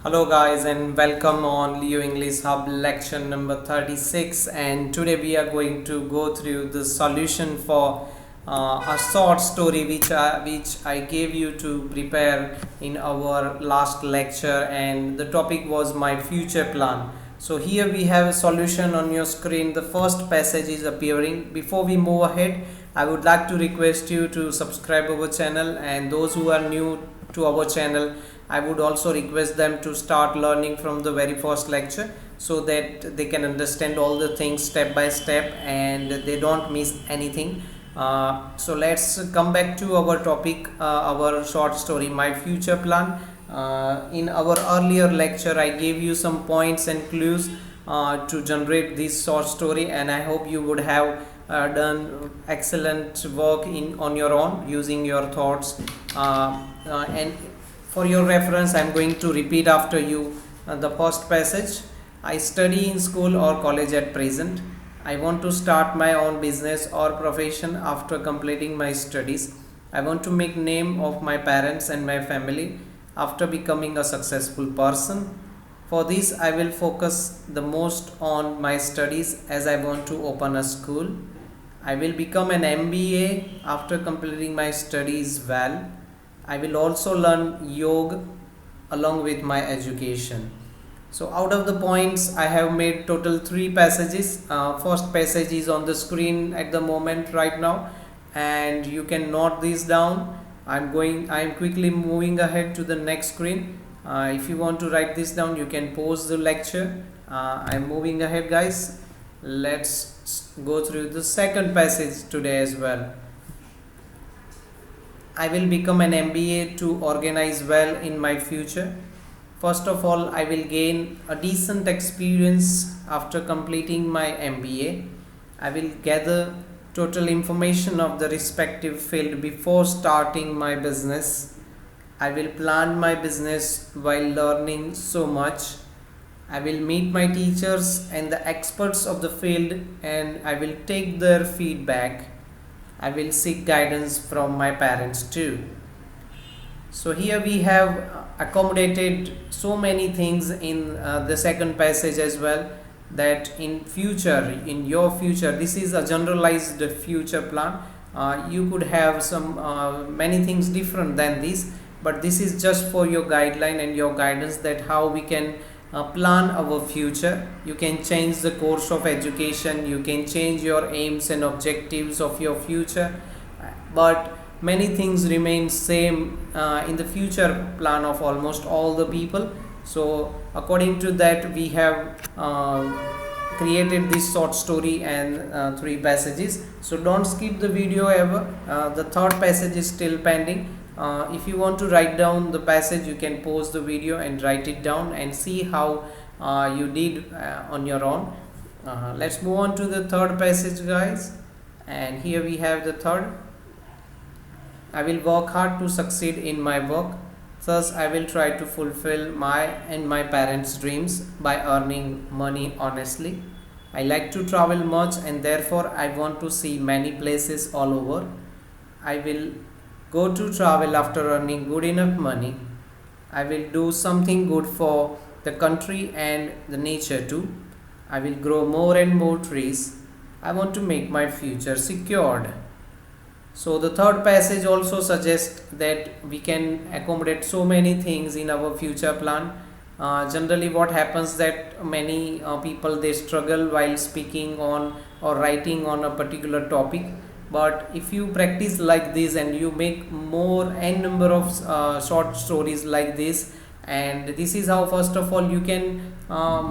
Hello guys and welcome on Leo English Hub lecture number 36, and today we are going to go through the solution for a short story which I gave you to prepare in our last lecture, and the topic was my future plan. So here we have a solution on your screen. The first passage is appearing. Before we move ahead, I would like to request you to subscribe our channel, and those who are new to our channel, I would also request them to start learning from the very first lecture so that they can understand all the things step by step and they don't miss anything. So let's come back to our topic, our short story, my future plan. In our earlier lecture, I gave you some points and clues to generate this short story, and I hope you would have done excellent work on your own using your thoughts. And for your reference, I am going to repeat after you the first passage. I study in school or college at present. I want to start my own business or profession after completing my studies. I want to make name of my parents and my family after becoming a successful person. For this, I will focus the most on my studies as I want to open a school. I will become an MBA after completing my studies well. I will also learn yoga along with my education. So out of the points, I have made total 3 passages. First passage is on the screen at the moment right now, and you can note this down. I am quickly moving ahead to the next screen. If you want to write this down, you can pause the lecture. I am moving ahead, guys. Let's go through the second passage today as well. I will become an MBA to organize well in my future. First of all, I will gain a decent experience after completing my MBA. I will gather total information of the respective field before starting my business. I will plan my business while learning so much. I will meet my teachers and the experts of the field, and I will take their feedback. I will seek guidance from my parents too. So here we have accommodated so many things in the second passage as well, that in your future, this is a generalized future plan. You could have some many things different than this, but this is just for your guideline and your guidance, that how we can plan our future. You can change the course of education, you can change your aims and objectives of your future, but many things remain same in the future plan of almost all the people. So according to that, we have created this short story and 3 passages. So don't skip the video ever. The third passage is still pending. If you want to write down the passage, you can pause the video and write it down and see how you did on your own. Let's move on to the third passage, guys. And here we have the third. I will work hard to succeed in my work. Thus, I will try to fulfill my and my parents' dreams by earning money honestly. I like to travel much, and therefore I want to see many places all over. I will go to travel after earning good enough money. I will do something good for the country and the nature too. I will grow more and more trees. I want to make my future secured. So the third passage also suggests that we can accommodate so many things in our future plan. Generally what happens that many people, they struggle while speaking on or writing on a particular topic. But if you practice like this and you make more n number of short stories like this, and this is how first of all you can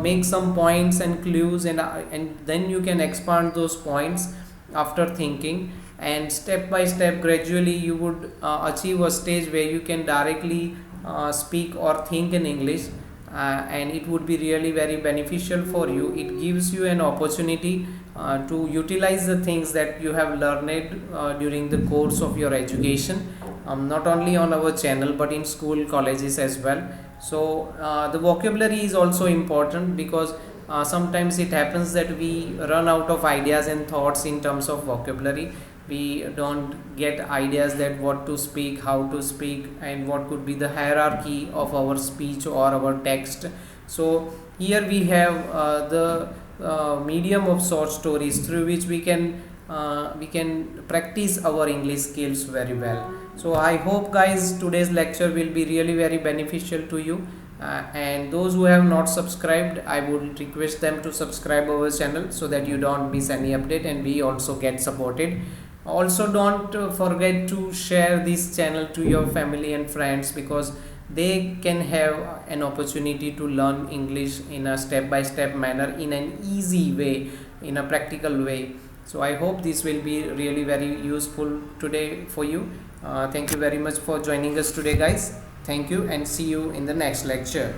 make some points and clues, and then you can expand those points after thinking, and step by step gradually you would achieve a stage where you can directly speak or think in English, and it would be really very beneficial for you. It gives you an opportunity to utilize the things that you have learned during the course of your education, not only on our channel but in school, colleges as well. So the vocabulary is also important, because sometimes it happens that we run out of ideas and thoughts in terms of vocabulary. we don't get ideas that what to speak, how to speak, and what could be the hierarchy of our speech or our text. So here we have the medium of short stories through which we can practice our English skills very well. So I hope guys today's lecture will be really very beneficial to you. And those who have not subscribed, I would request them to subscribe our channel so that you don't miss any update and we also get supported. Also don't forget to share this channel to your family and friends, because they can have an opportunity to learn English in a step-by-step manner, in an easy way, in a practical way. So I hope this will be really very useful today for you. Thank you very much for joining us today guys. Thank you and see you in the next lecture.